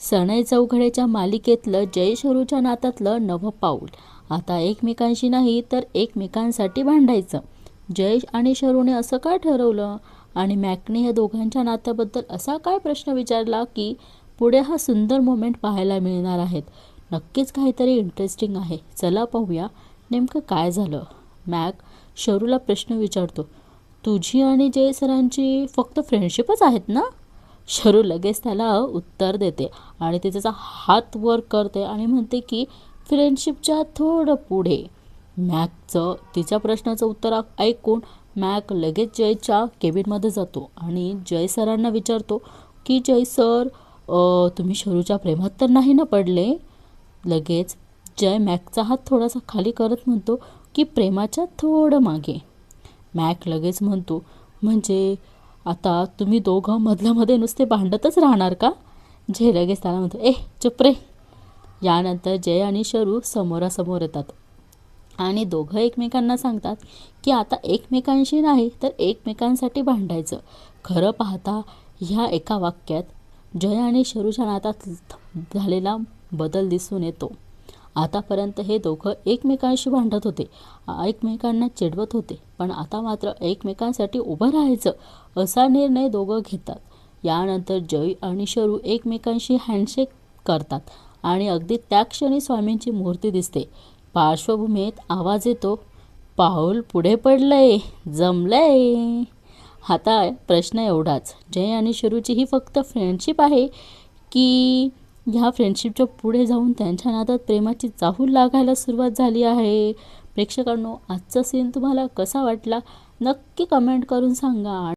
सनई चौघड्याच्या मालिकेतलं जय शरूच्या नात्यातलं नवं पाऊल. आता एकमेकांशी नाही तर एकमेकांसाठी भांडायचं. जय आणि शरूने असं काय ठरवलं आणि मॅकने या दोघांच्या नात्याबद्दल असा काय प्रश्न विचारला की पुढे हा सुंदर मोमेंट पाहायला मिळणार आहेत. नक्कीच काहीतरी इंटरेस्टिंग आहे. चला पाहूया नेमकं काय झालं. मॅक शरूला प्रश्न विचारतो, तुझी आणि जय सरांची फक्त फ्रेंडशिपच आहेत ना? शरू लगेच त्याला उत्तर देते आणि ते त्याचा हात वर करते आणि म्हणते की फ्रेंडशिपच्या थोडं पुढे. मॅकचं तिच्या प्रश्नाचं उत्तर ऐकून मॅक लगेच जयच्या केबिनमध्ये जातो आणि जय सरांना विचारतो की जय सर, तुम्ही शरूच्या प्रेमात तर नाही ना पडले? लगेच जय मॅकचा हात थोडासा खाली करत म्हणतो की प्रेमाच्या थोडं मागे. मॅक लगेच म्हणतो, म्हणजे आता तुम्ही दोघं मधल्यामध्ये नुसते भांडतच राहणार का? जय लगेच त्याला म्हणतो, चुप रे. यानंतर जय आणि शरू समोरासमोर येतात आणि दोघं एकमेकांना सांगतात की आता एकमेकांशी नाही तर एकमेकांसाठी भांडायचं. खरं पाहता ह्या एका वाक्यात जय आणि शरूच्या नात्यात झालेला बदल दिसून येतो. आतापर्यंत हे दोघं एकमेकांशी भांडत होते, एकमेकांना चिडवत होते, पण आता मात्र एकमेकांसाठी उभं राहायचं असा निर्णय दोघं घेतात. यानंतर जय आणि शरू एकमेकांशी हँडशेक करतात आणि अगदी त्या क्षणी स्वामींची मूर्ती दिसते. पार्श्वभूमीत आवाज येतो, पाऊल पुढे पडलंय, जमलंय. आता प्रश्न एवढाच, जय आणि शरूची ही फक्त फ्रेंडशिप आहे की ह्या फ्रेंडशिपच्या पुढे जाऊन त्यांच्या नात्यात प्रेमाची चाहूल लागायला सुरुवात झाली आहे? प्रेक्षकांनो, आजचा सीन तुम्हाला कसा वाटला नक्की कमेंट करून सांगा.